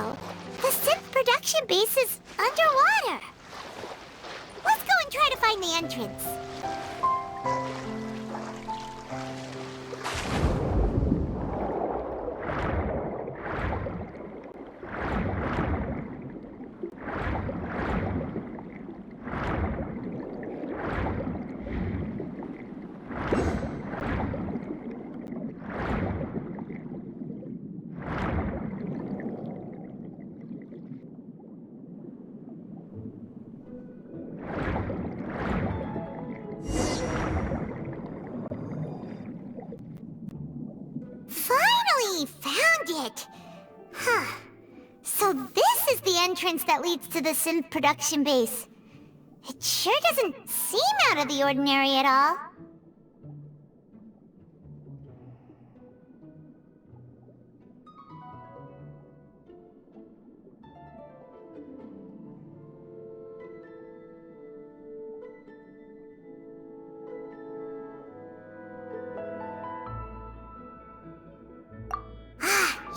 though. The synth production base is underwater. Let's go and try to find the entrance. Finally found it! Huh. So this is the entrance that leads to the synth production base. It sure doesn't seem out of the ordinary at all.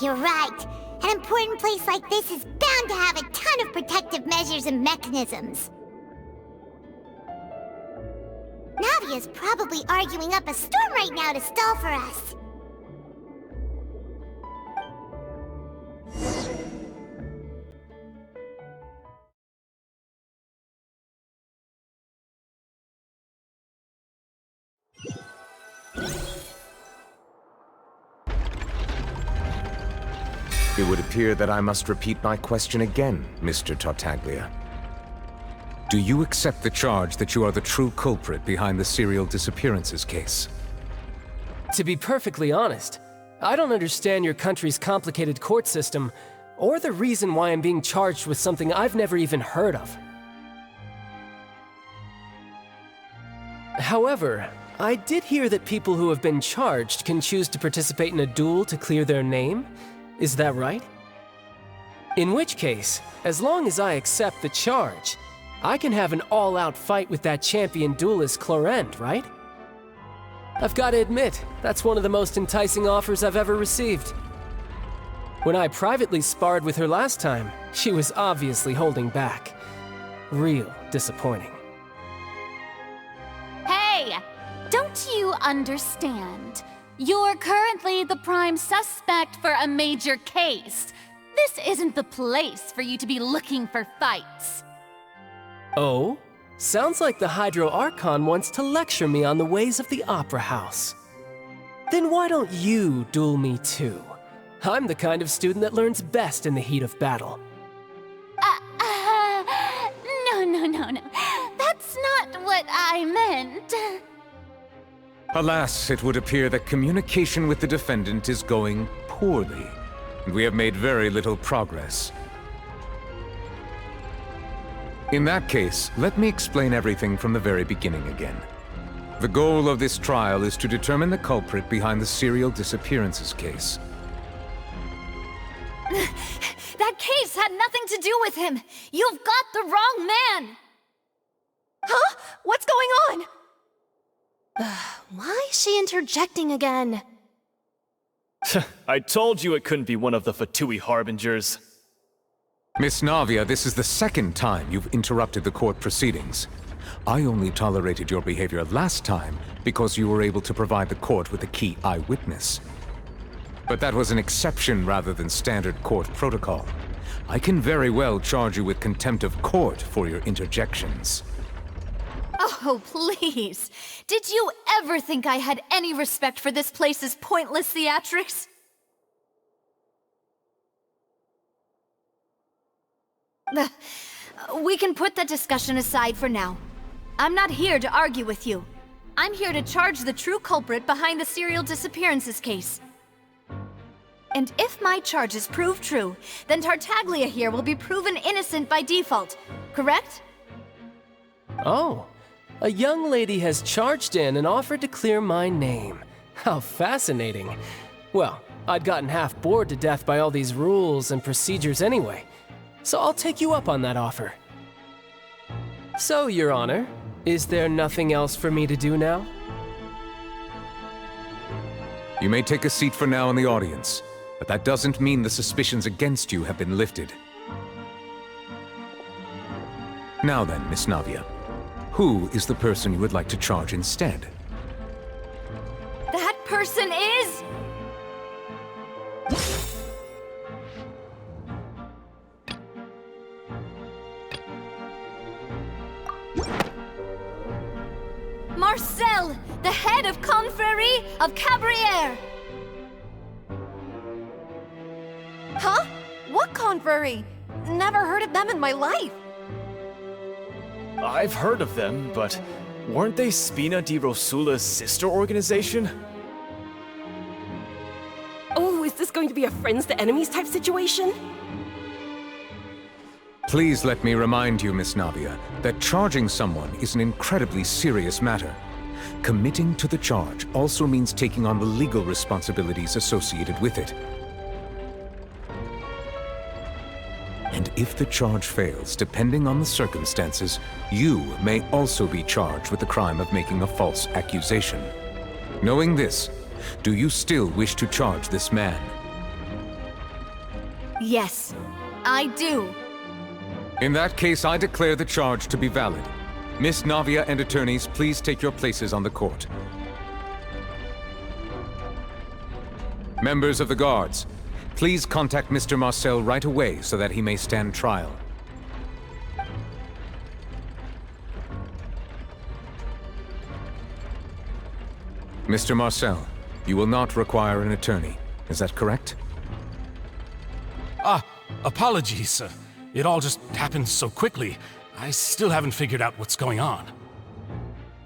You're right. An important place like this is bound to have a ton of protective measures and mechanisms. Navia's probably arguing up a storm right now to stall for us. It would appear that I must repeat my question again, Mr. Tartaglia. Do you accept the charge that you are the true culprit behind the serial disappearances case? To be perfectly honest, I don't understand your country's complicated court system, or the reason why I'm being charged with something I've never even heard of. However, I did hear that people who have been charged can choose to participate in a duel to clear their name. Is that right? In which case, as long as I accept the charge, I can have an all-out fight with that champion duelist Clorend, right? I've got to admit, that's one of the most enticing offers I've ever received. When I privately sparred with her last time, she was obviously holding back. Real disappointing. Hey! Don't you understand? You're currently the prime suspect for a major case. This isn't the place for you to be looking for fights. Oh? Sounds like the Hydro Archon wants to lecture me on the ways of the Opera House. Then why don't you duel me too? I'm the kind of student that learns best in the heat of battle. No. That's not what I meant. Alas, it would appear that communication with the defendant is going poorly, and we have made very little progress. In that case, let me explain everything from the very beginning again. The goal of this trial is to determine the culprit behind the serial disappearances case. That case had nothing to do with him! You've got the wrong man! Huh? What's going on? Why is she interjecting again? I told you it couldn't be one of the Fatui Harbingers. Miss Navia, this is the second time you've interrupted the court proceedings. I only tolerated your behavior last time because you were able to provide the court with a key eyewitness. But that was an exception rather than standard court protocol. I can very well charge you with contempt of court for your interjections. Oh, please. Did you ever think I had any respect for this place's pointless theatrics? We can put that discussion aside for now. I'm not here to argue with you. I'm here to charge the true culprit behind the serial disappearances case. And if my charges prove true, then Tartaglia here will be proven innocent by default, correct? Oh. A young lady has charged in and offered to clear my name. How fascinating. Well, I'd gotten half bored to death by all these rules and procedures anyway, so I'll take you up on that offer. So, Your Honor, is there nothing else for me to do now? You may take a seat for now in the audience. But that doesn't mean the suspicions against you have been lifted. Now then, Miss Navia, who is the person you would like to charge instead? That person is... Marcel, the head of Confrérie of Cabrières! Huh? What confrérie? Never heard of them in my life. I've heard of them, but weren't they Spina di Rosula's sister organization? Oh, is this going to be a friends to enemies type situation? Please let me remind you, Miss Navia, that charging someone is an incredibly serious matter. Committing to the charge also means taking on the legal responsibilities associated with it. And if the charge fails, depending on the circumstances, you may also be charged with the crime of making a false accusation. Knowing this, do you still wish to charge this man? Yes, I do. In that case, I declare the charge to be valid. Miss Navia and attorneys, please take your places on the court. Members of the guards, please contact Mr. Marcel right away so that he may stand trial. Mr. Marcel, you will not require an attorney. Is that correct? Apologies. It all just happened so quickly. I still haven't figured out what's going on.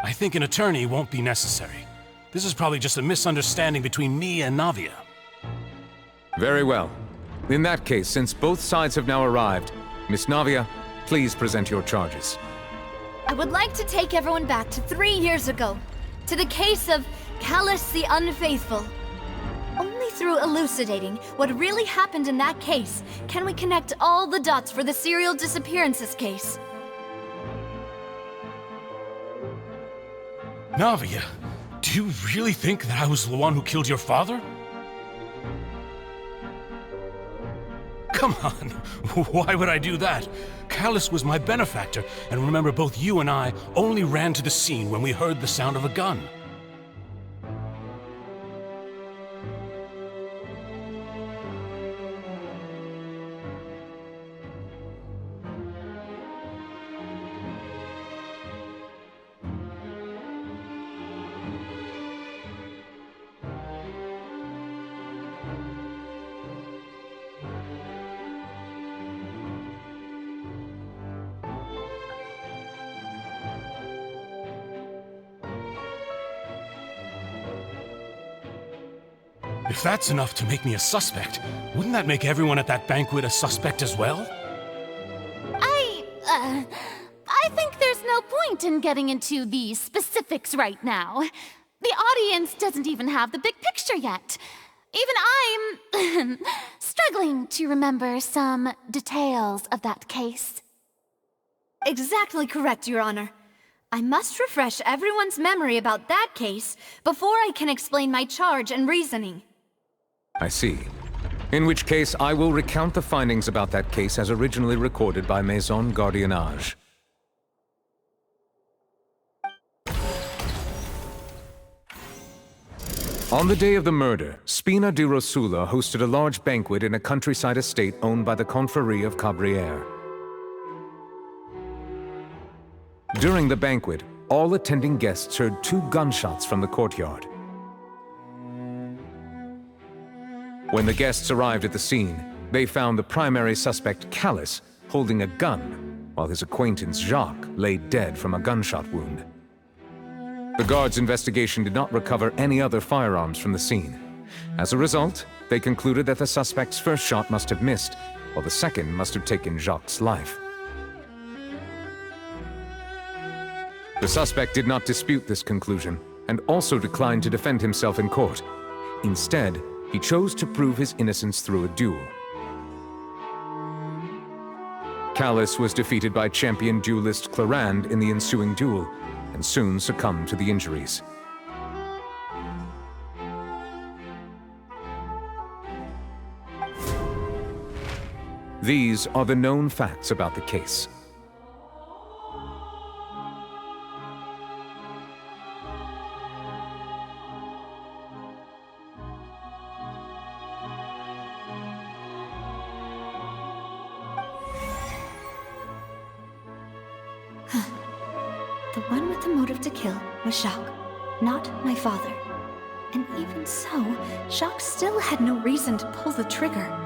I think an attorney won't be necessary. This is probably just a misunderstanding between me and Navia. Very well. In that case, since both sides have now arrived, Miss Navia, please present your charges. I would like to take everyone back to 3 years ago, to the case of Callus the Unfaithful. Only through elucidating what really happened in that case can we connect all the dots for the serial disappearances case. Navia, do you really think that I was the one who killed your father? Come on, why would I do that? Callus was my benefactor, and remember both you and I only ran to the scene when we heard the sound of a gun. If that's enough to make me a suspect, wouldn't that make everyone at that banquet a suspect as well? I think there's no point in getting into the specifics right now. The audience doesn't even have the big picture yet. Even I'm struggling to remember some details of that case. Exactly correct, Your Honor. I must refresh everyone's memory about that case before I can explain my charge and reasoning. I see. In which case, I will recount the findings about that case as originally recorded by Maison Gardiennage. On the day of the murder, Spina di Rosula hosted a large banquet in a countryside estate owned by the Confrérie of Cabrières. During the banquet, all attending guests heard 2 gunshots from the courtyard. When the guests arrived at the scene, they found the primary suspect, Callus, holding a gun, while his acquaintance, Jacques, lay dead from a gunshot wound. The guards' investigation did not recover any other firearms from the scene. As a result, they concluded that the suspect's first shot must have missed, while the second must have taken Jacques' life. The suspect did not dispute this conclusion, and also declined to defend himself in court. Instead, he chose to prove his innocence through a duel. Callus was defeated by champion duelist Clarande in the ensuing duel, and soon succumbed to the injuries. These are the known facts about the case. The one with the motive to kill was Jacques, not my father. And even so, Jacques still had no reason to pull the trigger.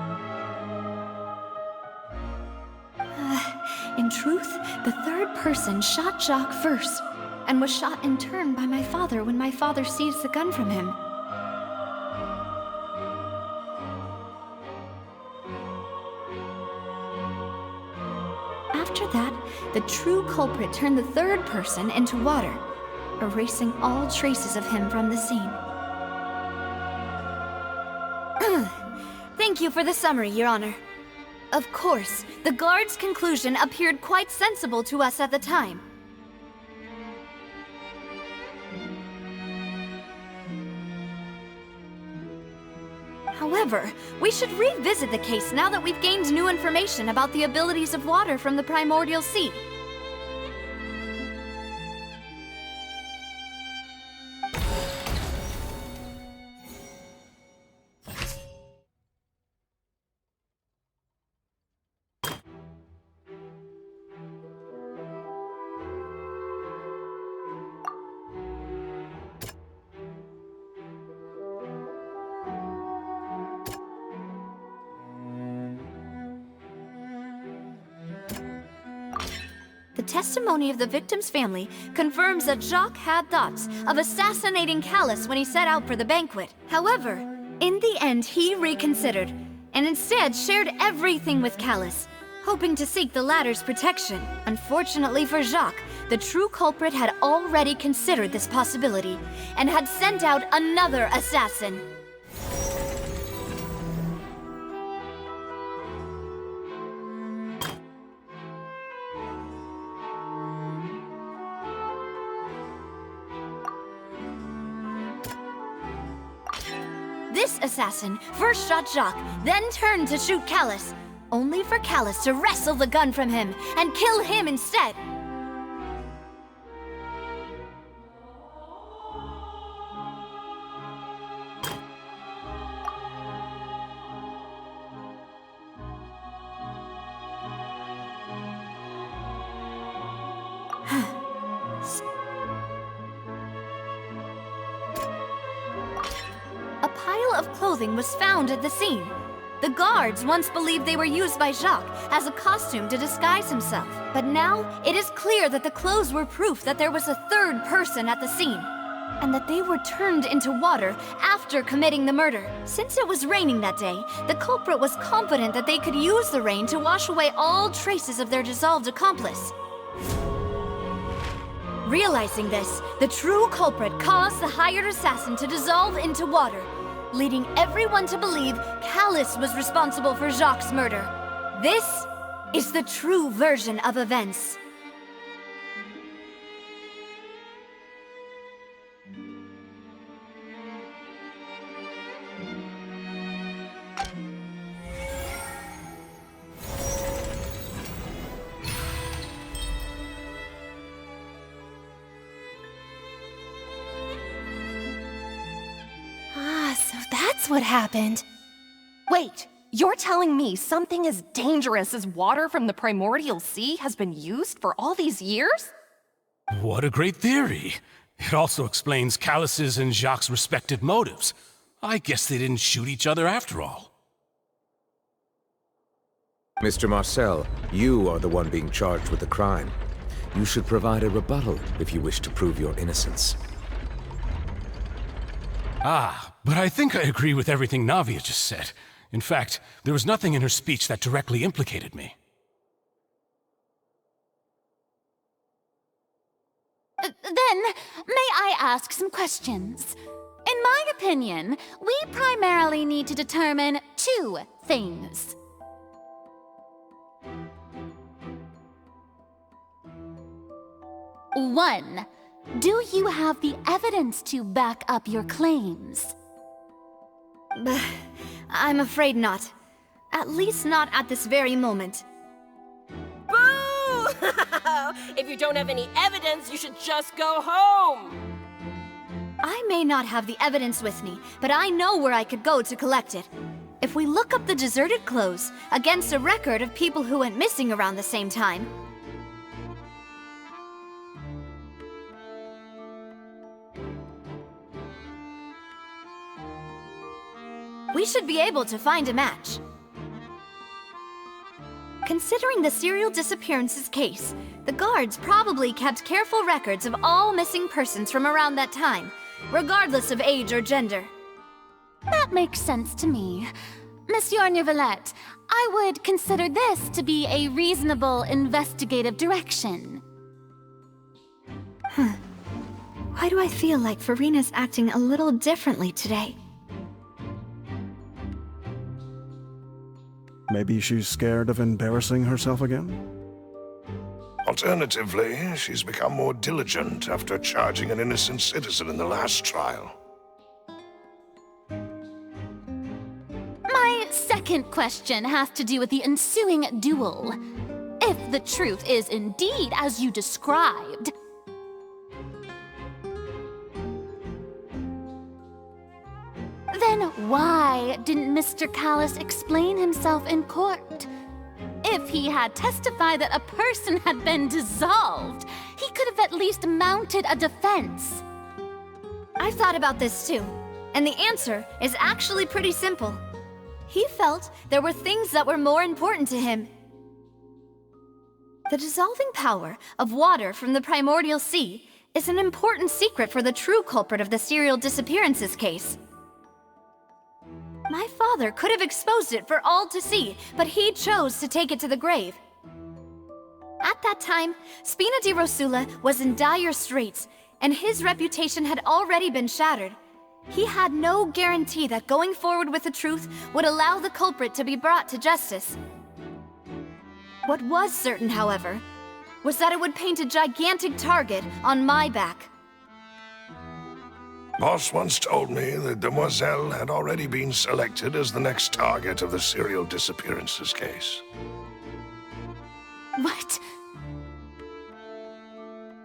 In truth, the third person shot Jacques first, and was shot in turn by my father when my father seized the gun from him. After that, the true culprit turned the third person into water, erasing all traces of him from the scene. Thank you for the summary, Your Honor. Of course, the guard's conclusion appeared quite sensible to us at the time. However, we should revisit the case now that we've gained new information about the abilities of water from the primordial sea. The testimony of the victim's family confirms that Jacques had thoughts of assassinating Callus when he set out for the banquet. However, in the end he reconsidered, and instead shared everything with Callus, hoping to seek the latter's protection. Unfortunately for Jacques, the true culprit had already considered this possibility, and had sent out another assassin. This assassin first shot Jacques, then turned to shoot Callus, only for Callus to wrestle the gun from him and kill him instead. A pile of clothing was found at the scene. The guards once believed they were used by Jacques as a costume to disguise himself. But now, it is clear that the clothes were proof that there was a third person at the scene, and that they were turned into water after committing the murder. Since it was raining that day, the culprit was confident that they could use the rain to wash away all traces of their dissolved accomplice. Realizing this, the true culprit caused the hired assassin to dissolve into water, leading everyone to believe Callus was responsible for Jacques' murder. This is the true version of events. So that's what happened. Wait, you're telling me something as dangerous as water from the primordial sea has been used for all these years? What a great theory. It also explains Callus's and Jacques' respective motives. I guess they didn't shoot each other after all. Mr. Marcel, you are the one being charged with the crime. You should provide a rebuttal if you wish to prove your innocence. But I think I agree with everything Navia just said. In fact, there was nothing in her speech that directly implicated me. Then, may I ask some questions? In my opinion, we primarily need to determine two things. One, do you have the evidence to back up your claims? I'm afraid not. At least not at this very moment. Boo! If you don't have any evidence, you should just go home! I may not have the evidence with me, but I know where I could go to collect it. If we look up the deserted clothes against a record of people who went missing around the same time, we should be able to find a match. Considering the serial disappearances case, the guards probably kept careful records of all missing persons from around that time, regardless of age or gender. That makes sense to me. Monsieur Neuvillette, I would consider this to be a reasonable investigative direction. Why do I feel like Farina's acting a little differently today? Maybe she's scared of embarrassing herself again? Alternatively, she's become more diligent after charging an innocent citizen in the last trial. My second question has to do with the ensuing duel. If the truth is indeed as you described, then why didn't Mr. Callis explain himself in court? If he had testified that a person had been dissolved, he could have at least mounted a defense. I've thought about this too, and the answer is actually pretty simple. He felt there were things that were more important to him. The dissolving power of water from the primordial sea is an important secret for the true culprit of the serial disappearances case. My father could have exposed it for all to see, but he chose to take it to the grave. At that time, Spina di Rosula was in dire straits, and his reputation had already been shattered. He had no guarantee that going forward with the truth would allow the culprit to be brought to justice. What was certain, however, was that it would paint a gigantic target on my back. Boss once told me that Demoiselle had already been selected as the next target of the serial disappearances case. What?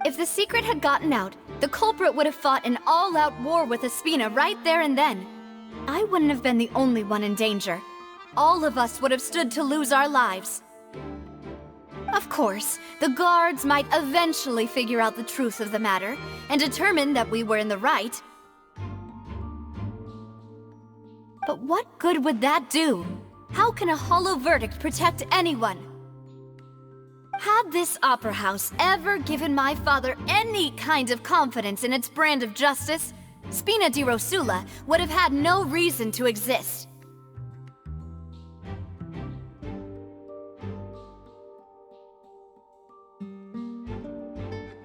If the secret had gotten out, the culprit would have fought an all-out war with Espina right there and then. I wouldn't have been the only one in danger. All of us would have stood to lose our lives. Of course, the guards might eventually figure out the truth of the matter and determine that we were in the right. But what good would that do? How can a hollow verdict protect anyone? Had this opera house ever given my father any kind of confidence in its brand of justice, Spina di Rosula would have had no reason to exist.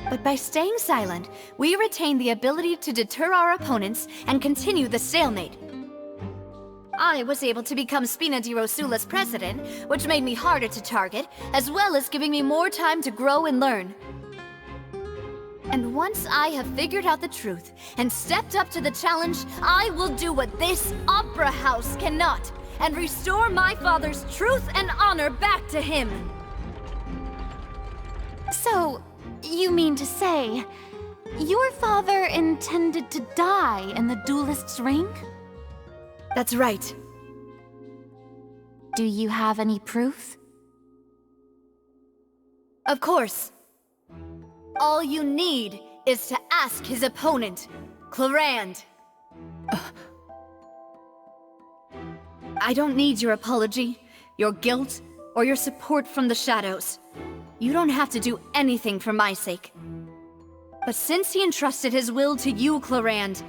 But by staying silent, we retain the ability to deter our opponents and continue the stalemate. I was able to become Spina di Rosula's president, which made me harder to target, as well as giving me more time to grow and learn. And once I have figured out the truth and stepped up to the challenge, I will do what this opera house cannot, and restore my father's truth and honor back to him. So, you mean to say, your father intended to die in the duelist's ring? That's right. Do you have any proof? Of course. All you need is to ask his opponent, Clarand. I don't need your apology, your guilt, or your support from the shadows. You don't have to do anything for my sake. But since he entrusted his will to you, Clarand,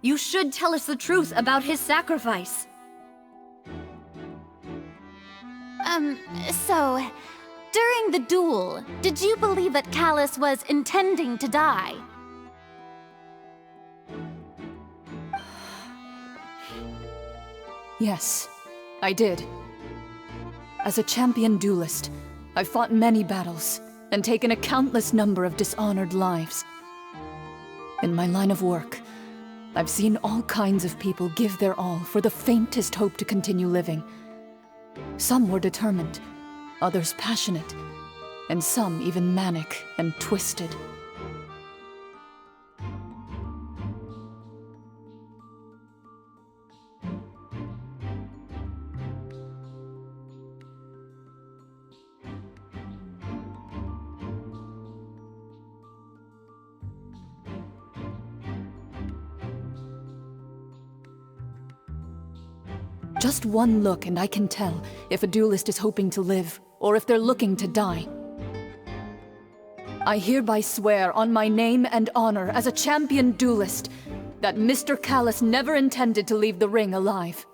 you should tell us the truth about his sacrifice. So, during the duel, did you believe that Callis was intending to die? Yes, I did. As a champion duelist, I've fought many battles and taken a countless number of dishonored lives. In my line of work, I've seen all kinds of people give their all for the faintest hope to continue living. Some were determined, others passionate, and some even manic and twisted. Just one look and I can tell if a duelist is hoping to live, or if they're looking to die. I hereby swear on my name and honor as a champion duelist that Mr. Callus never intended to leave the ring alive.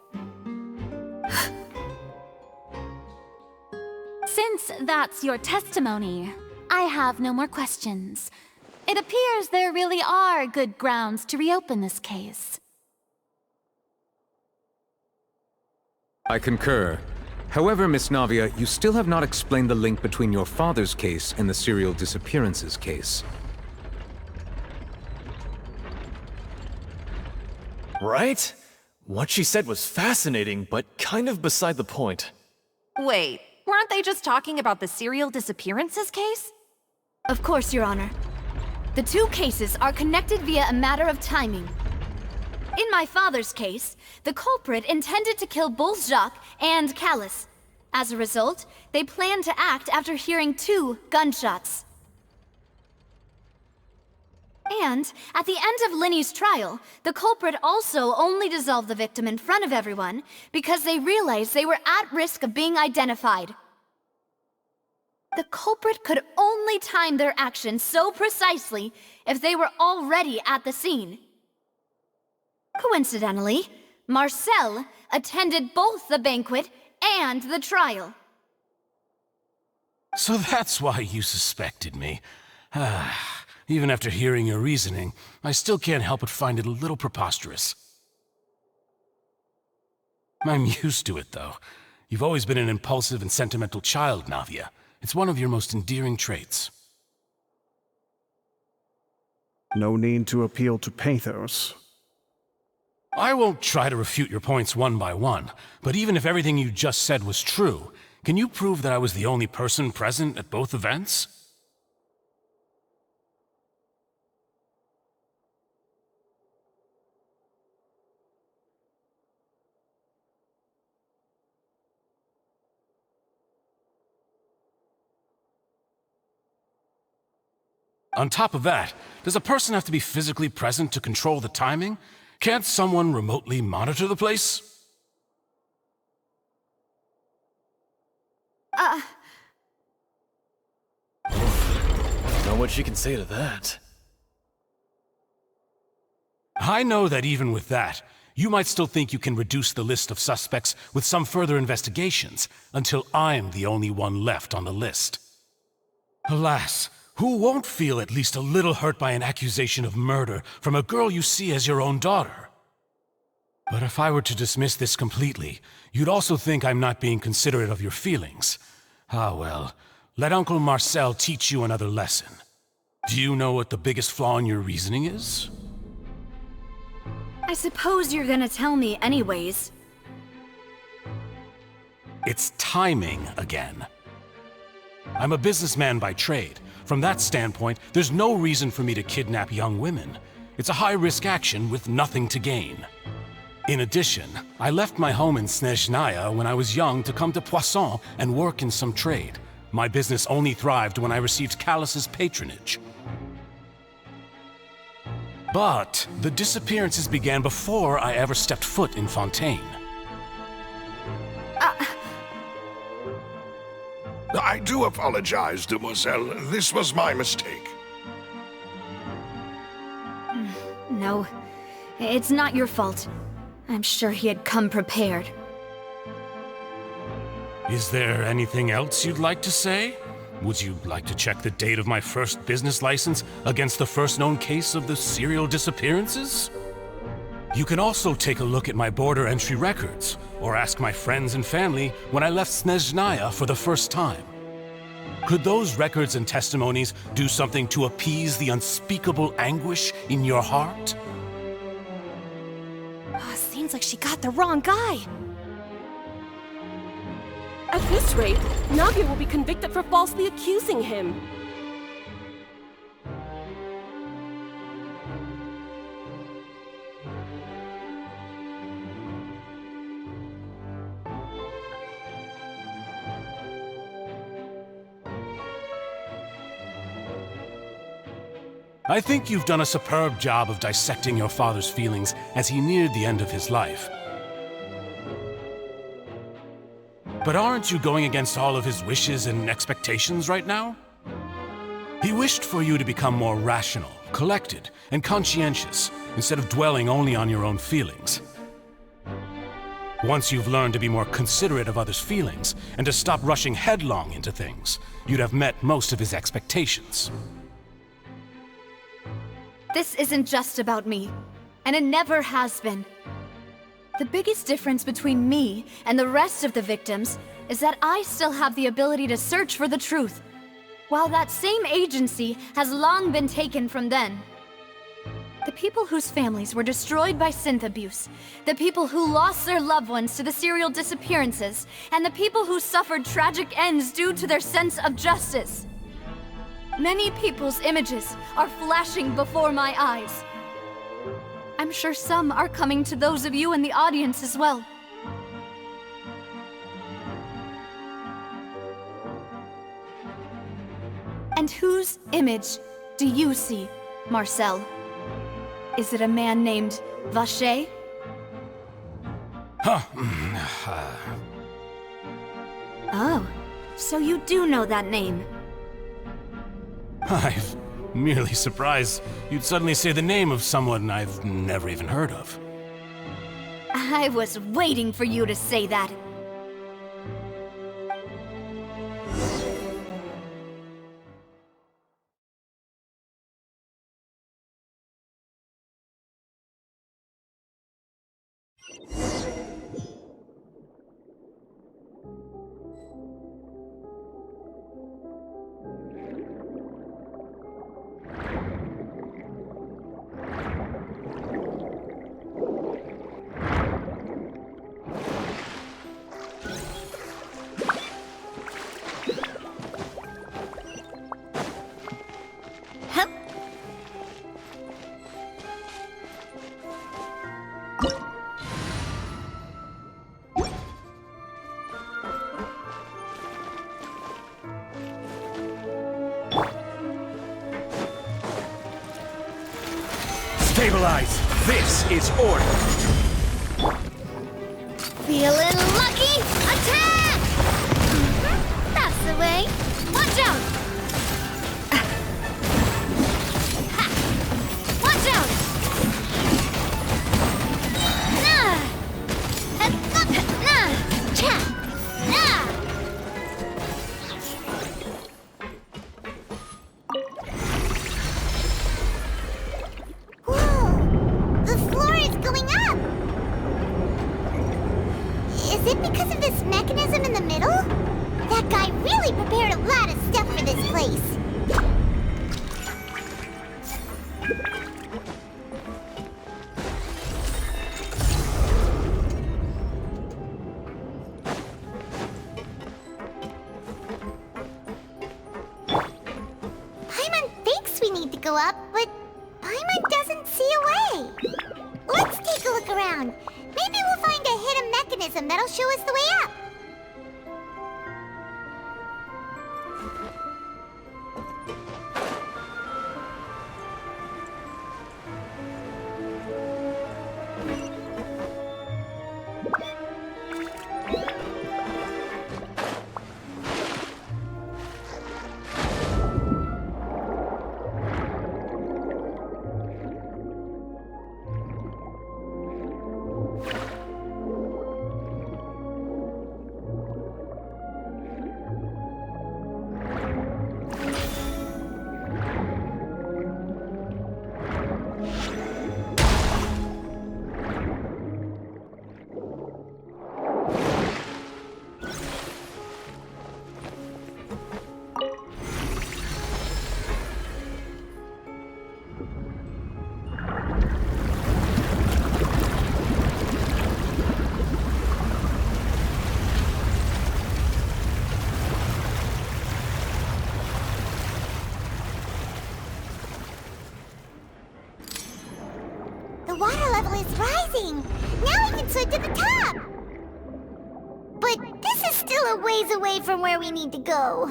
Since that's your testimony, I have no more questions. It appears there really are good grounds to reopen this case. I concur. However, Miss Navia, you still have not explained the link between your father's case and the serial disappearances case. Right? What she said was fascinating, but kind of beside the point. Wait, weren't they just talking about the serial disappearances case? Of course, Your Honor. The two cases are connected via a matter of timing. In my father's case, the culprit intended to kill both Jacques and Callus. As a result, they planned to act after hearing 2 gunshots. And, at the end of Linny's trial, the culprit also only dissolved the victim in front of everyone because they realized they were at risk of being identified. The culprit could only time their actions so precisely if they were already at the scene. Coincidentally, Marcel attended both the banquet and the trial. So that's why you suspected me. Even after hearing your reasoning, I still can't help but find it a little preposterous. I'm used to it, though. You've always been an impulsive and sentimental child, Navia. It's one of your most endearing traits. No need to appeal to pathos. I won't try to refute your points one by one, but even if everything you just said was true, can you prove that I was the only person present at both events? On top of that, does a person have to be physically present to control the timing? Can't someone remotely monitor the place? Know what she can say to that. I know that even with that, you might still think you can reduce the list of suspects with some further investigations, until I'm the only one left on the list. Alas, who won't feel at least a little hurt by an accusation of murder from a girl you see as your own daughter? But if I were to dismiss this completely, you'd also think I'm not being considerate of your feelings. Ah well, let Uncle Marcel teach you another lesson. Do you know what the biggest flaw in your reasoning is? I suppose you're gonna tell me anyways. It's timing again. I'm a businessman by trade. From that standpoint, there's no reason for me to kidnap young women. It's a high-risk action with nothing to gain. In addition, I left my home in Snezhnaya when I was young to come to Poisson and work in some trade. My business only thrived when I received Callus's patronage. But the disappearances began before I ever stepped foot in Fontaine. I do apologize, demoiselle. This was my mistake. No, it's not your fault. I'm sure he had come prepared. Is there anything else you'd like to say? Would you like to check the date of my first business license against the first known case of the serial disappearances? You can also take a look at my border entry records, or ask my friends and family when I left Snezhnaya for the first time. Could those records and testimonies do something to appease the unspeakable anguish in your heart? Seems like she got the wrong guy. At this rate, Navia will be convicted for falsely accusing him. I think you've done a superb job of dissecting your father's feelings as he neared the end of his life. But aren't you going against all of his wishes and expectations right now? He wished for you to become more rational, collected, and conscientious, instead of dwelling only on your own feelings. Once you've learned to be more considerate of others' feelings, and to stop rushing headlong into things, you'd have met most of his expectations. This isn't just about me, and it never has been. The biggest difference between me and the rest of the victims is that I still have the ability to search for the truth, while that same agency has long been taken from them. The people whose families were destroyed by synth abuse, the people who lost their loved ones to the serial disappearances, and the people who suffered tragic ends due to their sense of justice. Many people's images are flashing before my eyes. I'm sure some are coming to those of you in the audience as well. And whose image do you see, Marcel? Is it a man named Vacher? Oh, so you do know that name. I'm merely surprised you'd suddenly say the name of someone I've never even heard of. I was waiting for you to say that. Stabilize! This is order! Feeling lucky? Attack! That's the way. Watch out! Ha! Watch out! Nah! Nah! Cha! Nah! Is it because of this mechanism in the middle? That guy really prepared a lot of stuff for this place. Paimon thinks we need to go up, but Paimon doesn't see a way. Let's take a look around. Maybe we'll find a hidden mechanism that'll show us the way up. amazing! Now we can swim to the top! But this is still a ways away from where we need to go.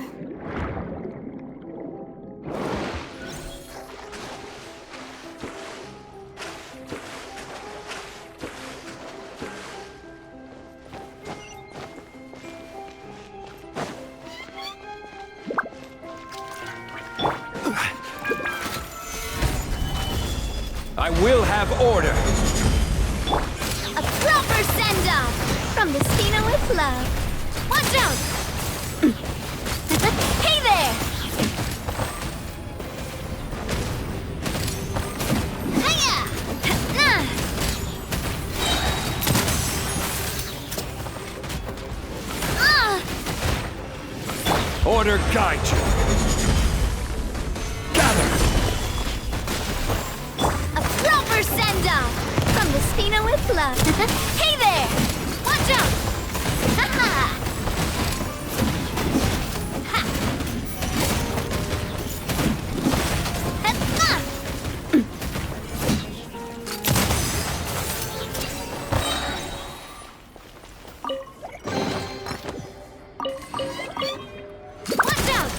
I will have order! A proper send-off from the Stina with love. Watch out! Hey there! Hiya! Nah! Order guide you! Send-off from the Stina with love. Hey there! Watch out! Ha-ha! Ha! Ha-ha! Watch out!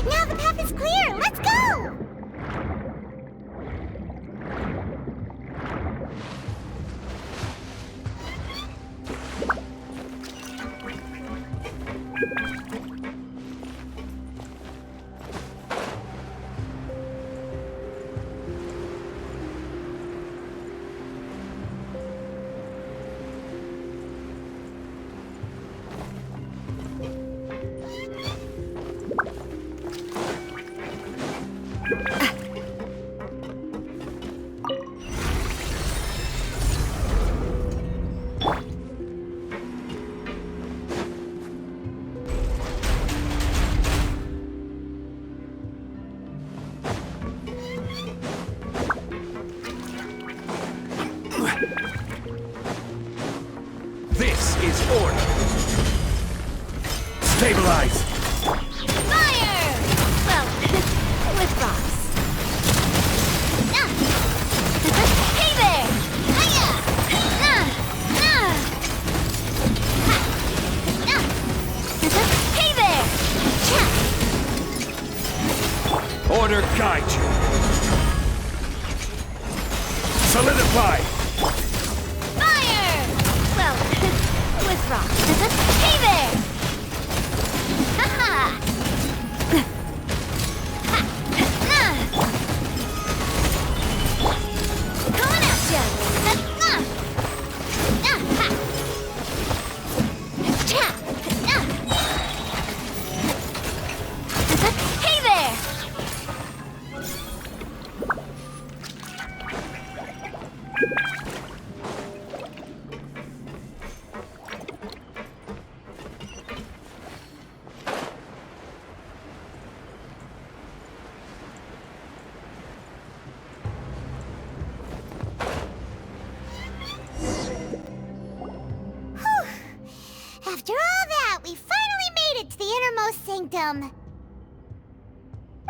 Now the path is clear! Let's go! This is order! Stabilize! Fire! Well, with rocks. Hey there! Hiya! Hey there! Order guide you! Solidify! Fire! Well, with rocks. Hey there! Ha-ha! Coming at ya! Hey there! After all that, we finally made it to the innermost sanctum.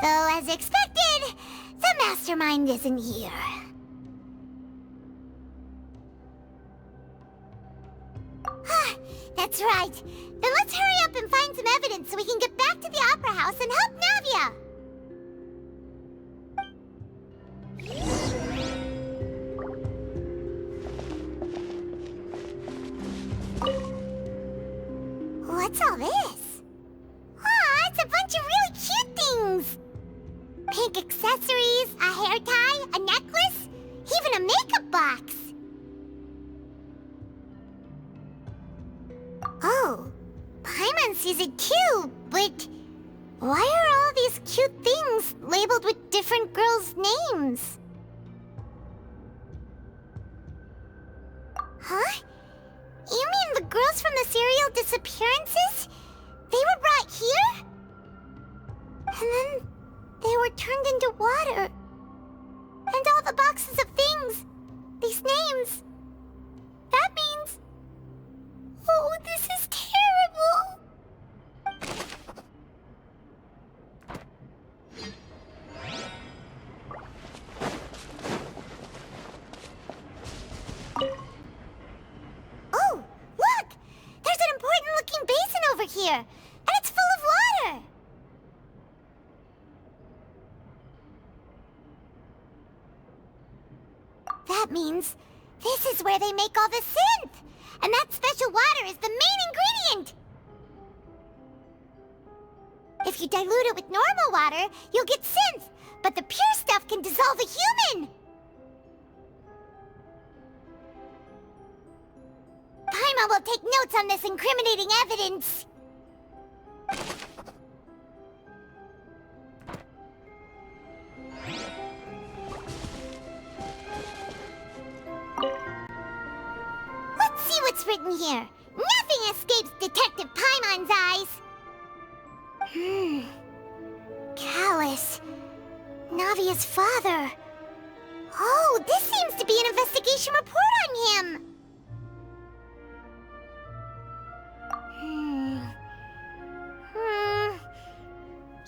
Though, as expected, the mastermind isn't here. That's right. Then let's hurry up and find some evidence so we can get back to the Opera House and help Navia. What's all this? Aw, box. Oh, Paimon sees it too, but why are all these cute things labeled with different girls' names? Huh? You mean the girls from the serial disappearances? They were brought here? And then they were turned into water. And all the boxes of things, these names. That means... Oh, this is terrible! Oh, look! There's an important-looking basin over here, and it's full of water! That means this is where they make all the synth! And that special water is the main ingredient! If you dilute it with normal water, you'll get synth, but the pure stuff can dissolve a human! Paimon will take notes on this incriminating evidence. Let's see what's written here. Nothing escapes Detective Paimon's eyes. Callus. Navia's father. Oh, this seems to be an investigation report on him.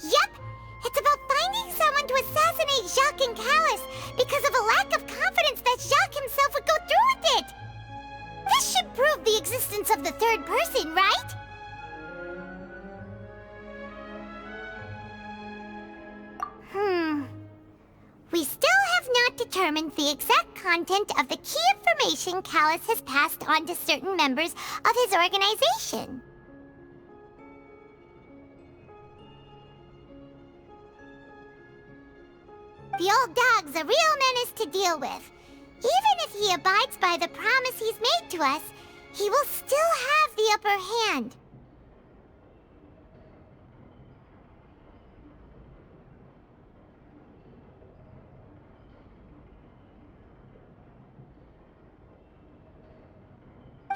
Yep, it's about finding someone to assassinate Jacques and Callus because of a lack of confidence that Jacques himself would go through with it. This should prove the existence of the third person, right? We still have not determined the exact content of the key information Callus has passed on to certain members of his organization. The old dog's a real menace to deal with. Even if he abides by the promise he's made to us, he will still have the upper hand.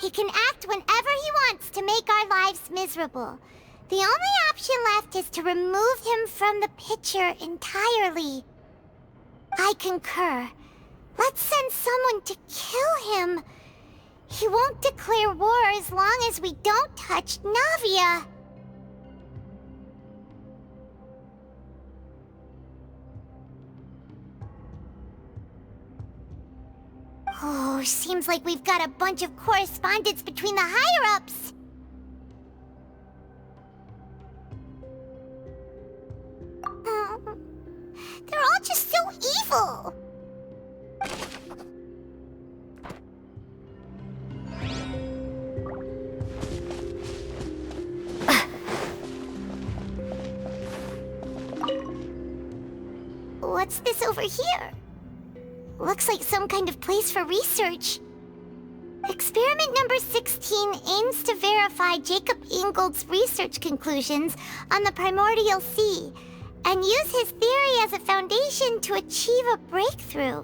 He can act whenever he wants to make our lives miserable. The only option left is to remove him from the picture entirely. I concur. Let's send someone to kill him. He won't declare war as long as we don't touch Navia. Oh, seems like we've got a bunch of correspondence between the higher-ups. They're all just so evil. What's this over here? Looks like some kind of place for research. Experiment number 16 aims to verify Jacob Ingold's research conclusions on the primordial sea and use his theory as a foundation to achieve a breakthrough.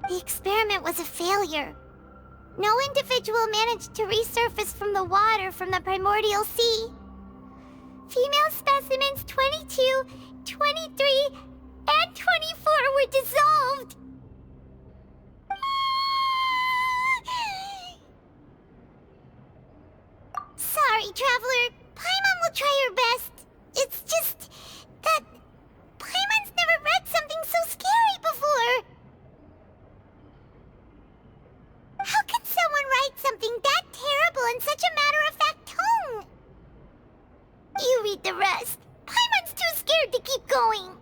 The experiment was a failure. No individual managed to resurface from the water from the primordial sea. Female specimens 22, 23, and 24 were dissolved. Sorry, Traveler. Paimon will try her best. It's just that Paimon's never read something so scary before. How could someone write something that terrible in such a matter-of-fact tone? You read the rest. Paimon's too scared to keep going.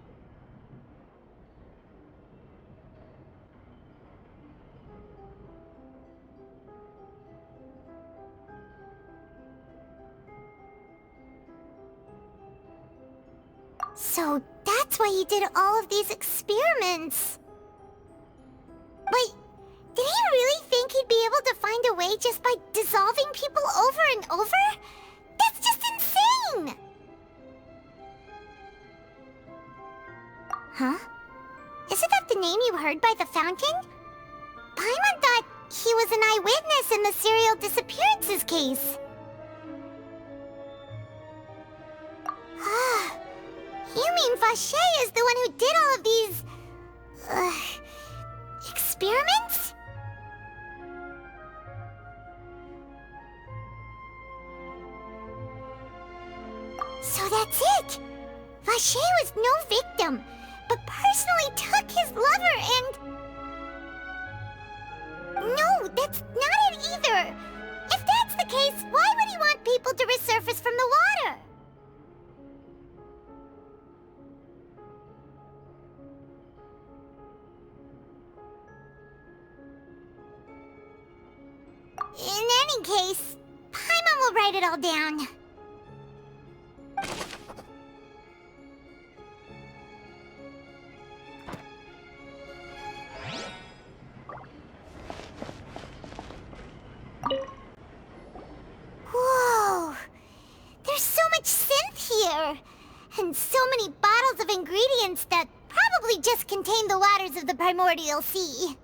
So that's why he did all of these experiments. But did he really think he'd be able to find a way just by dissolving people over and over? That's just insane! Huh? Isn't that the name you heard by the fountain? Paimon thought he was an eyewitness in the serial disappearances case. Ah, you mean Vache is the one who did all of these... experiments? So that's it! Vache was no victim, but personally took his lover and... No, that's not it either! If that's the case, why would he want people to resurface from the water? In any case, Paimon will write it all down. Whoa! There's so much synth here! And so many bottles of ingredients that probably just contain the waters of the primordial sea.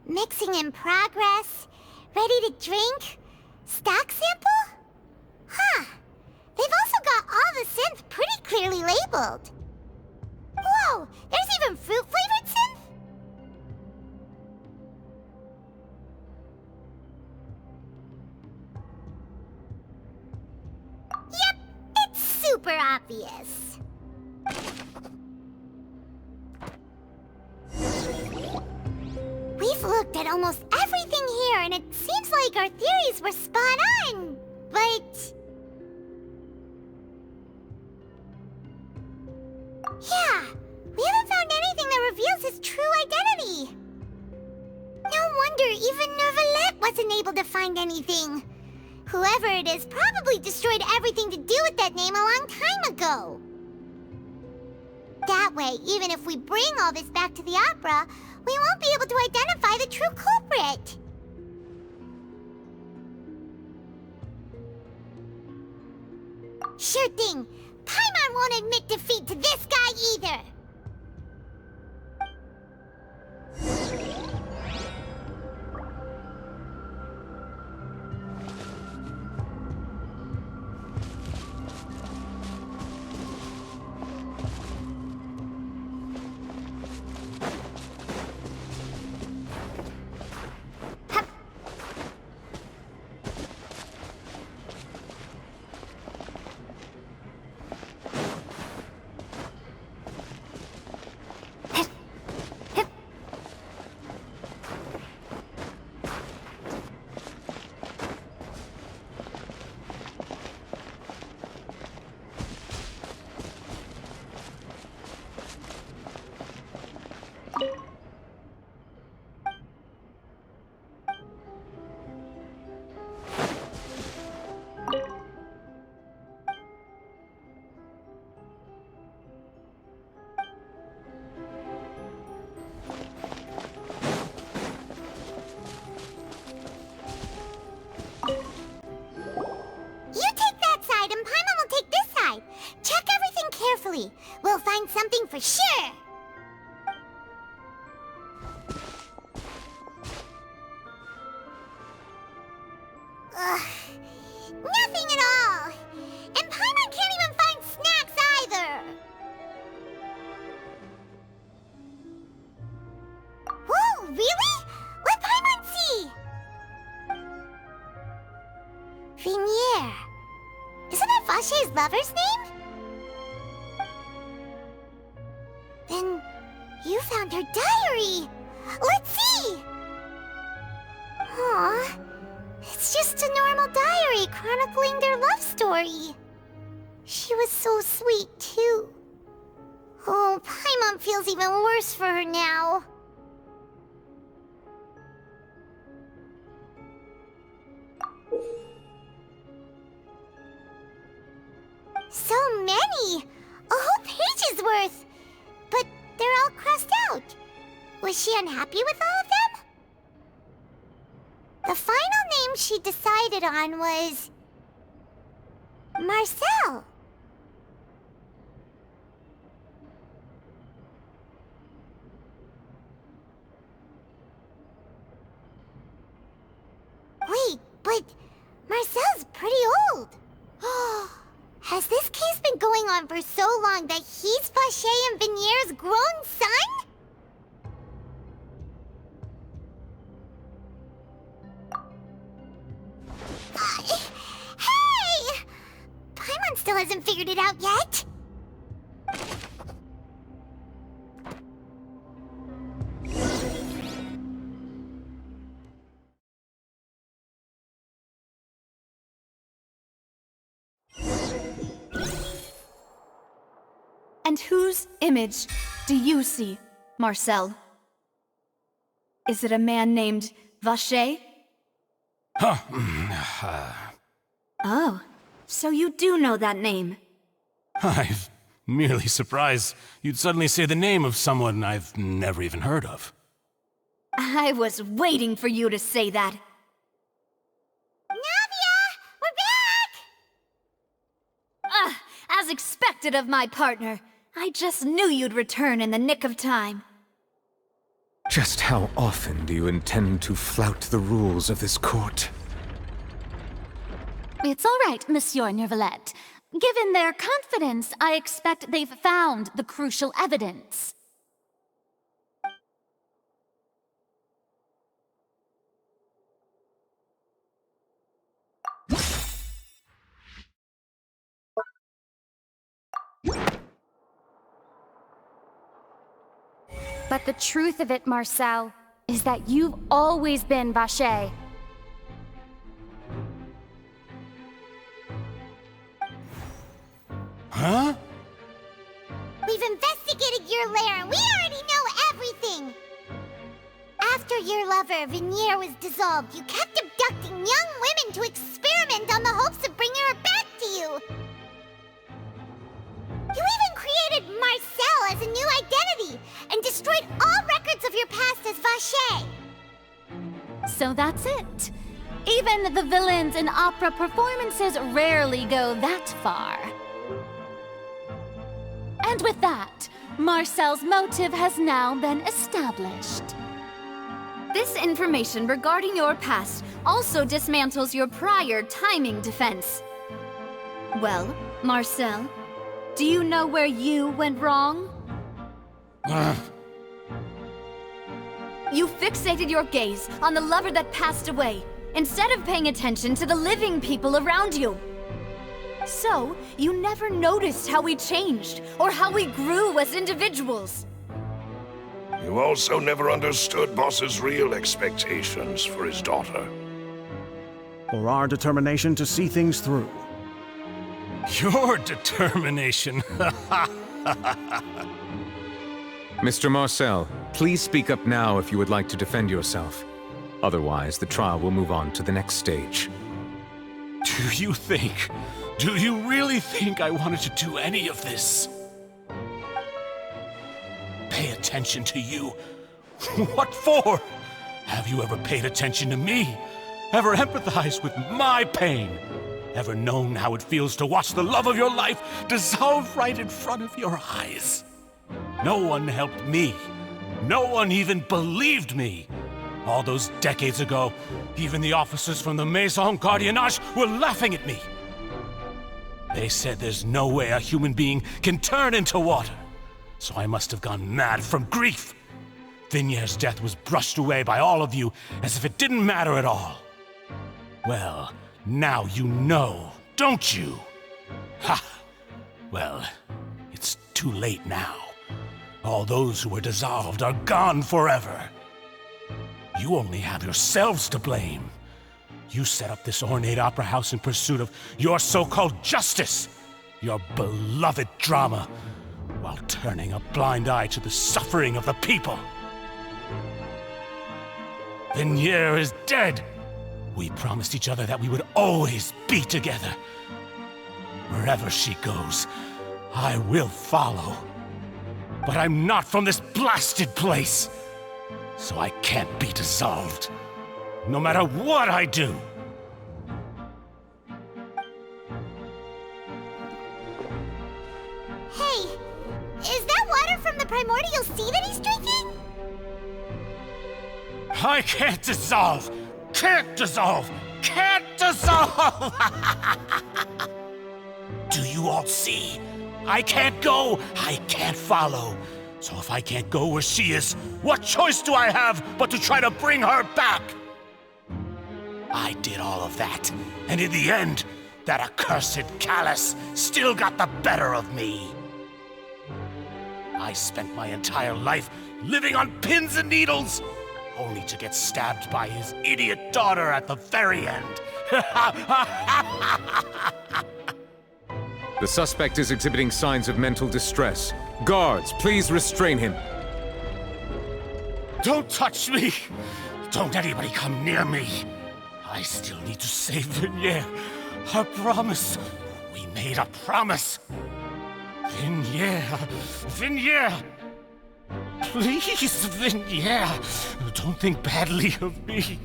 Mixing in progress, ready to drink, stock sample? Huh. They've also got all the synth pretty clearly labeled. Whoa, there's even fruit-flavored synth? Yep, it's super obvious. We've looked at almost everything here, and it seems like our theories were spot on, but... Yeah, we haven't found anything that reveals his true identity. No wonder even Neuvillette wasn't able to find anything. Whoever it is probably destroyed everything to do with that name a long time ago. That way, even if we bring all this back to the opera, we won't be able to identify the true culprit. Sure thing. Paimon won't admit defeat to this guy either. We'll find something for sure. Ugh, nothing at all. And Paimon can't even find snacks either. Whoa, really? Let Paimon see. Vinier. Isn't that Vache's lover's name? Then you found her diary. Let's see. Aw, it's just a normal diary chronicling their love story. She was so sweet, too. Oh, Paimon feels even worse for her now. So many! A whole page's worth! But they're all crossed out. Was she unhappy with all of them? The final name she decided on was... Marcel. Wait, but Marcel's pretty old. Has this case been going on for so long that he's Vacher and Vinier's grown son? Hey! Paimon still hasn't figured it out yet. And whose image do you see, Marcel? Is it a man named Vacher? Oh, so you do know that name. I'm merely surprised you'd suddenly say the name of someone I've never even heard of. I was waiting for you to say that. Navia! We're back! As expected of my partner. I just knew you'd return in the nick of time. Just how often do you intend to flout the rules of this court? It's all right, Monsieur Nervalette. Given their confidence, I expect they've found the crucial evidence. But the truth of it, Marcel, is that you've always been Vacher. Huh? We've investigated your lair and we already know everything! After your lover, Vinier, was dissolved, you kept abducting young women to experiment on the hopes of bringing her back to you! You even created Marcel as a new identity and destroyed all records of your past as Vacher! So that's it. Even the villains in opera performances rarely go that far. And with that, Marcel's motive has now been established. This information regarding your past also dismantles your prior timing defense. Well, Marcel, do you know where you went wrong? You fixated your gaze on the lover that passed away, instead of paying attention to the living people around you. So, you never noticed how we changed, or how we grew as individuals. You also never understood Boss's real expectations for his daughter. Or our determination to see things through. Your determination. Mr. Marcel, please speak up now if you would like to defend yourself. Otherwise, the trial will move on to the next stage. Do you really think I wanted to do any of this? Pay attention to you? What for? Have you ever paid attention to me? Ever empathized with my pain? Ever known how it feels to watch the love of your life dissolve right in front of your eyes? No one helped me. No one even believed me. All those decades ago, even the officers from the Maison Gardiennage were laughing at me. They said there's no way a human being can turn into water. So I must have gone mad from grief. Vinier's death was brushed away by all of you as if it didn't matter at all. Well, now you know, don't you? Ha! Well, it's too late now. All those who were dissolved are gone forever. You only have yourselves to blame. You set up this ornate opera house in pursuit of your so-called justice, your beloved drama, while turning a blind eye to the suffering of the people. Vinier is dead. We promised each other that we would always be together. Wherever she goes, I will follow. But I'm not from this blasted place, so I can't be dissolved, no matter what I do. Hey, is that water from the primordial sea that he's drinking? I can't dissolve! Can't dissolve! Can't dissolve! Do you all see? I can't go, I can't follow. So if I can't go where she is, what choice do I have but to try to bring her back? I did all of that, and in the end, that accursed Callus still got the better of me. I spent my entire life living on pins and needles, only to get stabbed by his idiot daughter at the very end. The suspect is exhibiting signs of mental distress. Guards, please restrain him. Don't touch me! Don't anybody come near me! I still need to save Vignere. Our promise. We made a promise. Vignere! Please, Vignere! Don't think badly of me.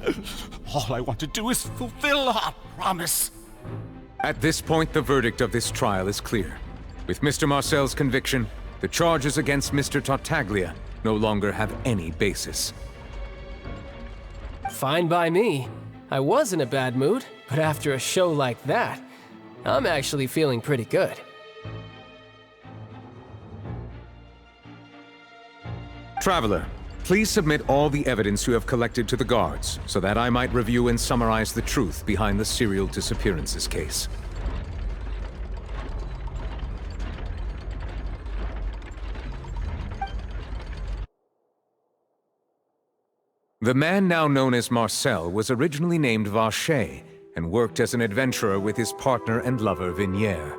All I want to do is fulfill our promise. At this point, the verdict of this trial is clear. With Mr. Marcel's conviction, the charges against Mr. Tartaglia no longer have any basis. Fine by me. I was in a bad mood, but after a show like that, I'm actually feeling pretty good. Traveler, please submit all the evidence you have collected to the guards, so that I might review and summarize the truth behind the serial disappearances case. The man now known as Marcel was originally named Vacher and worked as an adventurer with his partner and lover Vignere.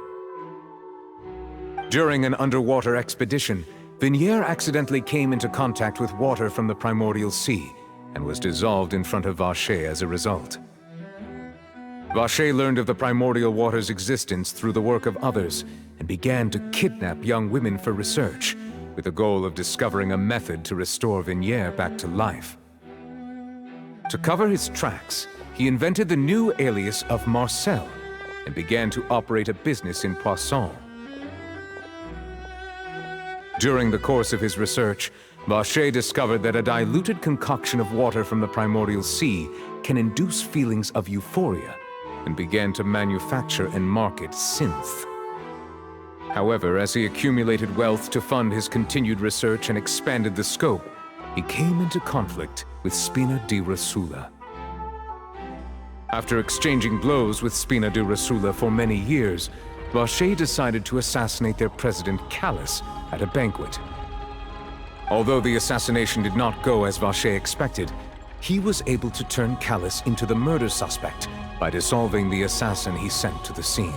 During an underwater expedition, Vignere accidentally came into contact with water from the primordial sea and was dissolved in front of Vacher as a result. Vacher learned of the primordial water's existence through the work of others and began to kidnap young women for research, with the goal of discovering a method to restore Vignere back to life. To cover his tracks, he invented the new alias of Marcel and began to operate a business in Poisson. During the course of his research, Vacher discovered that a diluted concoction of water from the primordial sea can induce feelings of euphoria, and began to manufacture and market synth. However, as he accumulated wealth to fund his continued research and expanded the scope, he came into conflict with Spina di Rosula. After exchanging blows with Spina di Rosula for many years, Vacher decided to assassinate their president Callus at a banquet. Although the assassination did not go as Vacher expected, he was able to turn Callus into the murder suspect by dissolving the assassin he sent to the scene.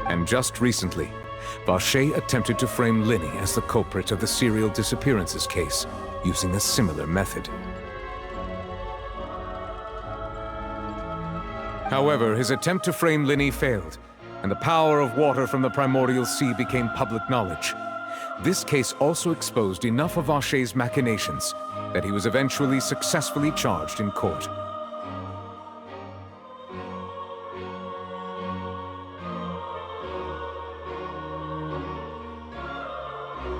And just recently, Vacher attempted to frame Linny as the culprit of the serial disappearances case, using a similar method. However, his attempt to frame Linny failed, and the power of water from the primordial sea became public knowledge. This case also exposed enough of Vacher's machinations that he was eventually successfully charged in court.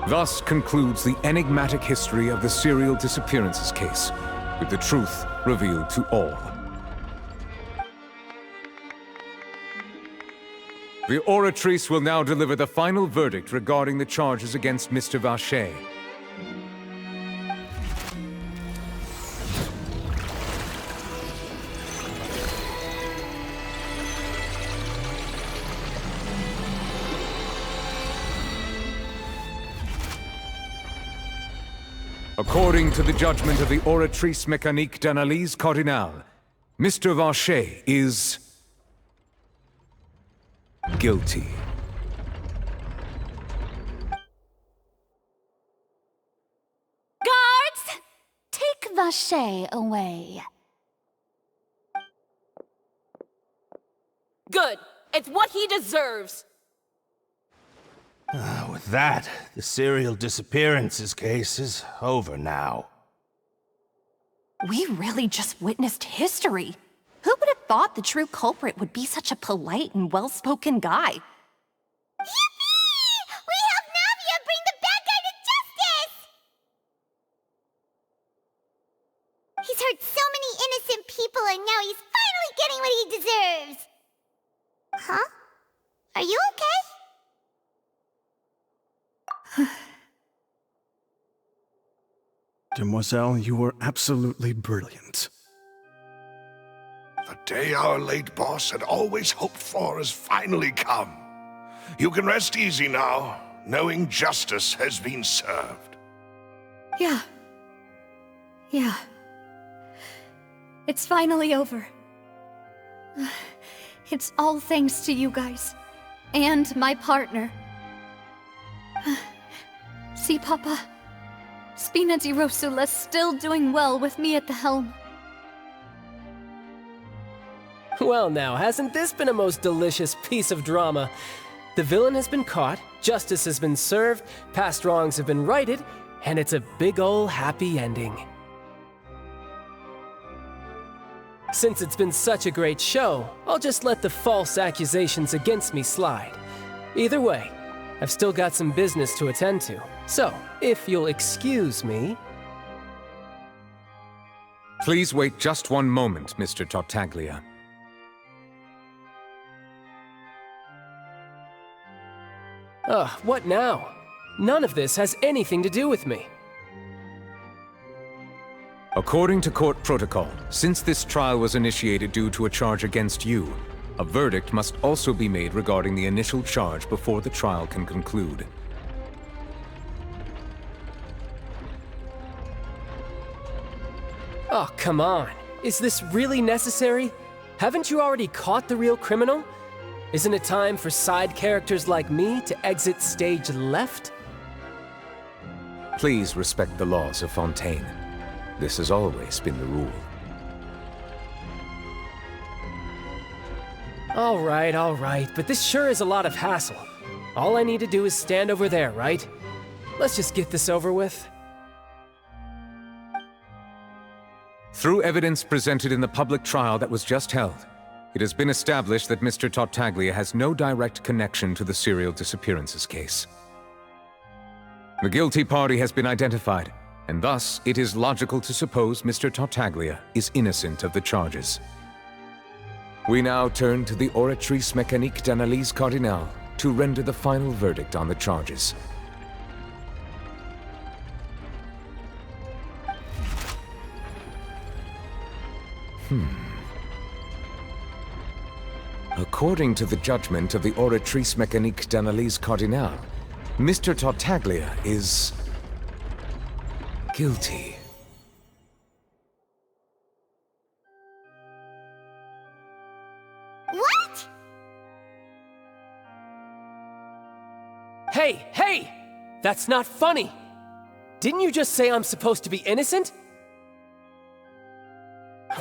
Thus concludes the enigmatic history of the serial disappearances case, with the truth revealed to all. The Oratrice will now deliver the final verdict regarding the charges against Mr. Vacher. According to the judgment of the Oratrice Mécanique d'Analyse Cardinale, Mr. Vacher is guilty. Guards! Take Vacher away. Good. It's what he deserves! With that, the serial disappearances case is over now. We really just witnessed history. Who would have thought the true culprit would be such a polite and well-spoken guy? Yippee! We helped Navia bring the bad guy to justice! He's hurt so many innocent people and now he's finally getting what he deserves! Huh? Are you okay? Demoiselle, you were absolutely brilliant. The day our late boss had always hoped for has finally come. You can rest easy now, knowing justice has been served. Yeah. It's finally over. It's all thanks to you guys. And my partner. See, Papa? Spina di Rosula's still doing well with me at the helm. Well now, hasn't this been a most delicious piece of drama? The villain has been caught, justice has been served, past wrongs have been righted, and it's a big ol' happy ending. Since it's been such a great show, I'll just let the false accusations against me slide. Either way, I've still got some business to attend to, so if you'll excuse me... Please wait just one moment, Mr. Tartaglia. Ugh, what now? None of this has anything to do with me. According to court protocol, since this trial was initiated due to a charge against you, a verdict must also be made regarding the initial charge before the trial can conclude. Oh, come on. Is this really necessary? Haven't you already caught the real criminal? Isn't it time for side characters like me to exit stage left? Please respect the laws of Fontaine. This has always been the rule. All right, but this sure is a lot of hassle. All I need to do is stand over there, right? Let's just get this over with. Through evidence presented in the public trial that was just held, it has been established that Mr. Tartaglia has no direct connection to the serial disappearances case. The guilty party has been identified, and thus it is logical to suppose Mr. Tartaglia is innocent of the charges. We now turn to the Oratrice Mécanique d'Analyse Cardinale to render the final verdict on the charges. According to the judgment of the Oratrice Mécanique d'Analyse Cardinale, Mr. Tartaglia is... guilty. What? Hey! That's not funny! Didn't you just say I'm supposed to be innocent?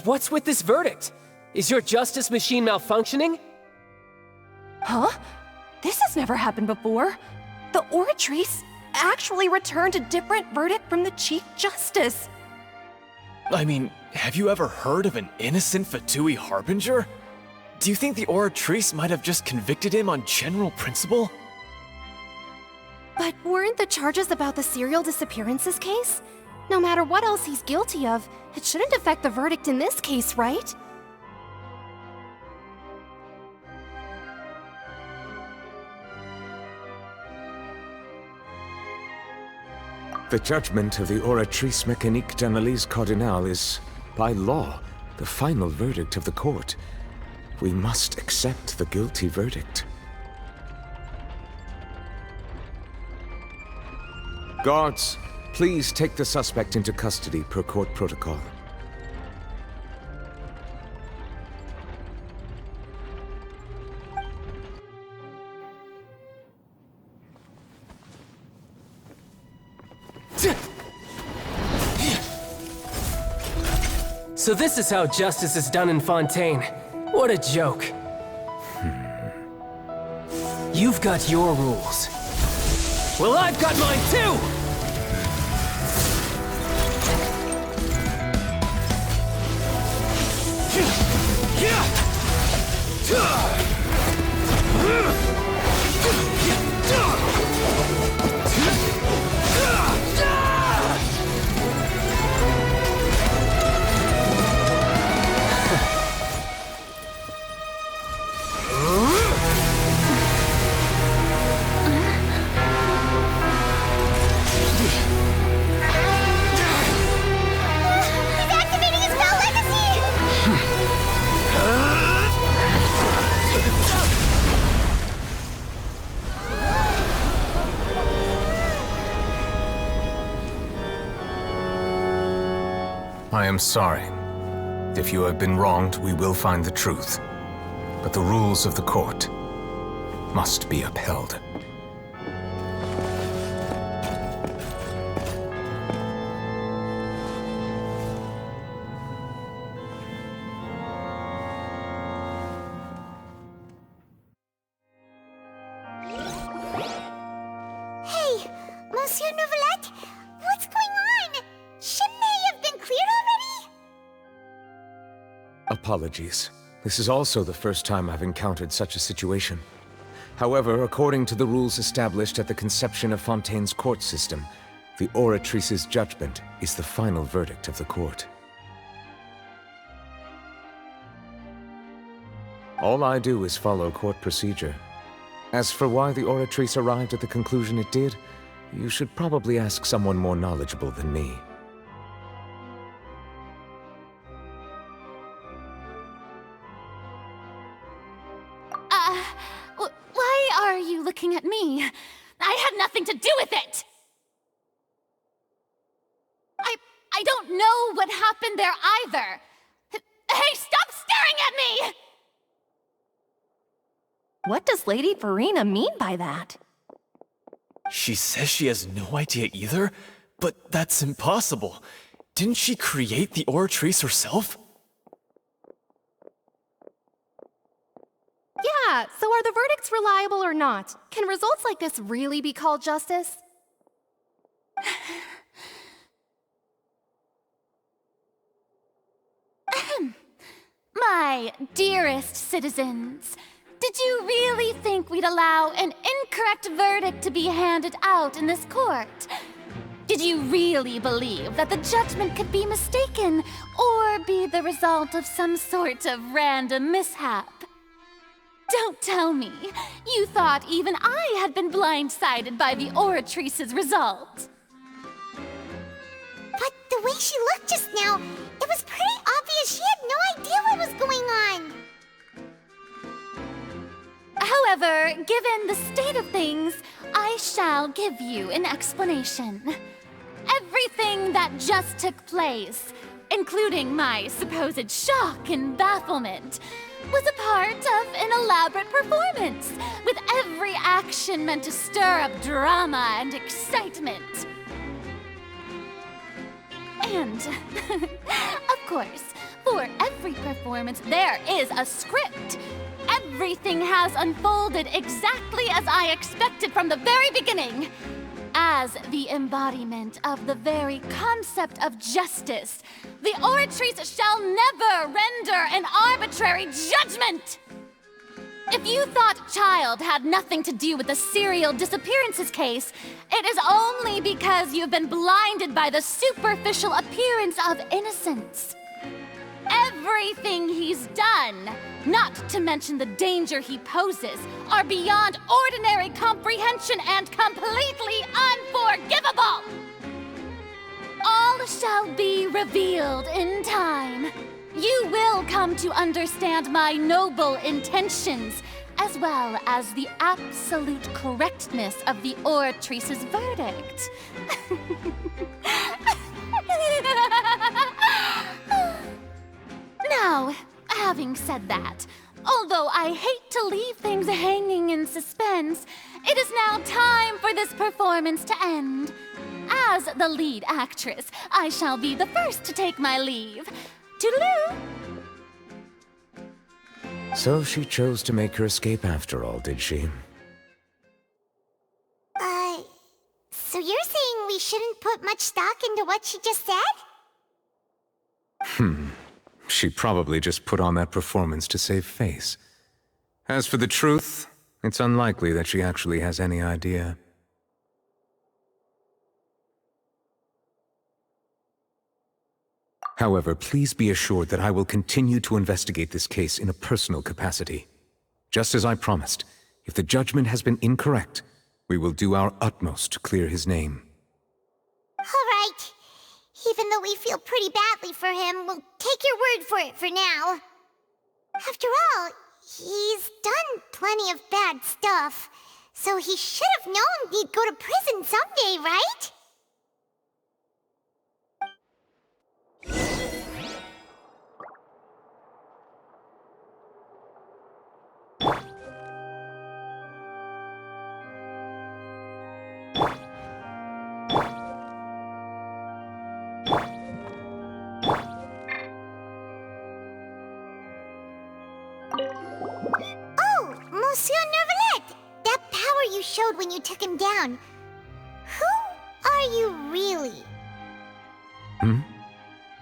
What's with this verdict? Is your justice machine malfunctioning? Huh? This has never happened before. The Oratrice actually returned a different verdict from the Chief Justice. I mean, have you ever heard of an innocent Fatui Harbinger? Do you think the Oratrice might have just convicted him on general principle? But weren't the charges about the serial disappearances case? No matter what else he's guilty of, it shouldn't affect the verdict in this case, right? The judgment of the Oratrice Mécanique d'Analyse Cardinale is, by law, the final verdict of the court. We must accept the guilty verdict. Guards, please take the suspect into custody per court protocol. So this is how justice is done in Fontaine. What a joke. You've got your rules. Well, I've got mine too! I am sorry. If you have been wronged, we will find the truth. But the rules of the court must be upheld. Hey, Monsieur Neuvillette, what's going on? Shouldn't they have been cleared already? Apologies. This is also the first time I've encountered such a situation. However, according to the rules established at the conception of Fontaine's court system, the Oratrice's judgment is the final verdict of the court. All I do is follow court procedure. As for why the Oratrice arrived at the conclusion it did, you should probably ask someone more knowledgeable than me. Why are you looking at me? I had nothing to do with it! I don't know what happened there either. Hey, stop staring at me! What does Lady Farina mean by that? She says she has no idea either? But that's impossible. Didn't she create the Oratrice herself? Yeah, so are the verdicts reliable or not? Can results like this really be called justice? My dearest citizens, did you really think we'd allow an incorrect verdict to be handed out in this court? Did you really believe that the judgment could be mistaken or be the result of some sort of random mishap? Don't tell me you thought even I had been blindsided by the Oratrice's result. But the way she looked just now, it was pretty obvious she had no idea what was going on. However, given the state of things, I shall give you an explanation. Everything that just took place, including my supposed shock and bafflement, was a part of an elaborate performance, with every action meant to stir up drama and excitement. And, of course, for every performance there is a script. Everything has unfolded exactly as I expected from the very beginning. As the embodiment of the very concept of justice, the Oratrice shall never render an arbitrary judgment! If you thought Child had nothing to do with the serial disappearances case, it is only because you've been blinded by the superficial appearance of innocence. Everything he's done, not to mention the danger he poses, are beyond ordinary comprehension and completely unforgivable! All shall be revealed in time. You will come to understand my noble intentions, as well as the absolute correctness of the Oratrice's verdict. Now, having said that, although I hate to leave things hanging in suspense, it is now time for this performance to end. As the lead actress, I shall be the first to take my leave. Toodaloo! So she chose to make her escape after all, did she? She probably just put on that performance to save face. As for the truth, it's unlikely that she actually has any idea. However, please be assured that I will continue to investigate this case in a personal capacity. Just as I promised, if the judgment has been incorrect, we will do our utmost to clear his name. All right. Even though we feel pretty badly for him, we'll take your word for it for now. After all, he's done plenty of bad stuff, so he should have known he'd go to prison someday, right? Oh, Monsieur Neuvillette! That power you showed when you took him down. Who are you really?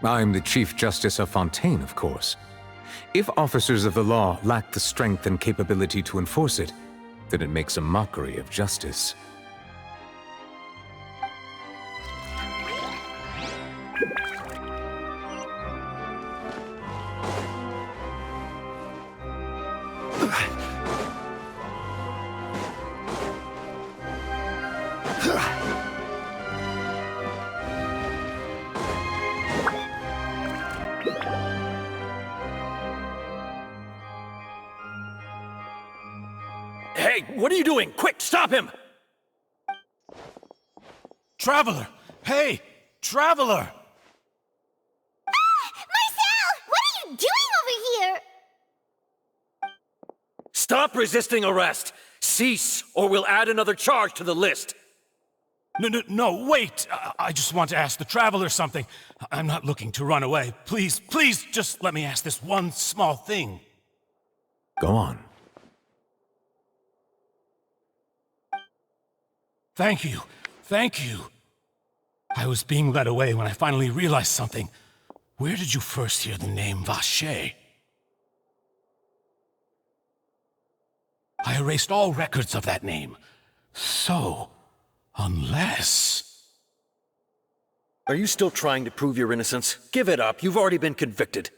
I'm the Chief Justice of Fontaine, of course. If officers of the law lack the strength and capability to enforce it, then it makes a mockery of justice. Hey, what are you doing? Quick, stop him! Traveler! Hey! Traveler! Marcel! What are you doing over here? Stop resisting arrest! Cease, or we'll add another charge to the list! No, wait! I just want to ask the Traveler something. I'm not looking to run away. Please, just let me ask this one small thing. Go on. Thank you. I was being led away when I finally realized something. Where did you first hear the name Vacher? I erased all records of that name. So, unless... Are you still trying to prove your innocence? Give it up. You've already been convicted.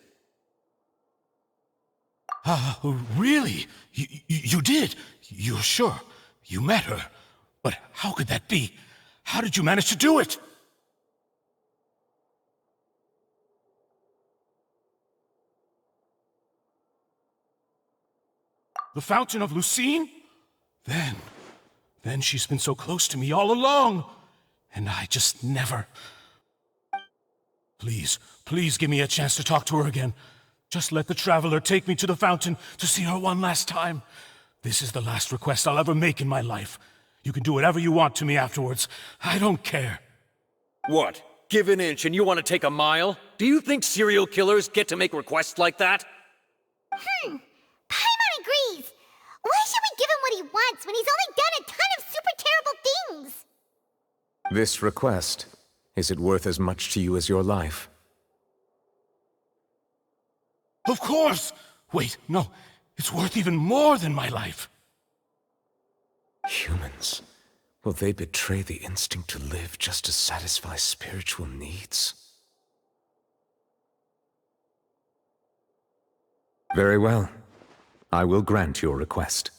Really? You did? You're sure? You met her? But how could that be? How did you manage to do it? The Fountain of Lucine? Then she's been so close to me all along. And I just never... Please give me a chance to talk to her again. Just let the Traveler take me to the fountain to see her one last time. This is the last request I'll ever make in my life. You can do whatever you want to me afterwards. I don't care. What? Give an inch and you want to take a mile? Do you think serial killers get to make requests like that? Paimon agrees. Why should we give him what he wants when he's only done a ton of super terrible things? This request, is it worth as much to you as your life? Of course! Wait, no. It's worth even more than my life. Humans, will they betray the instinct to live just to satisfy spiritual needs? Very well. I will grant your request.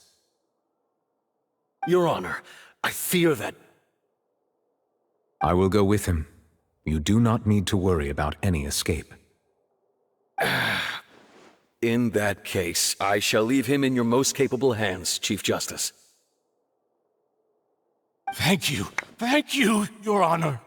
Your Honor, I fear that... I will go with him. You do not need to worry about any escape. In that case, I shall leave him in your most capable hands, Chief Justice. Thank you, Your Honor.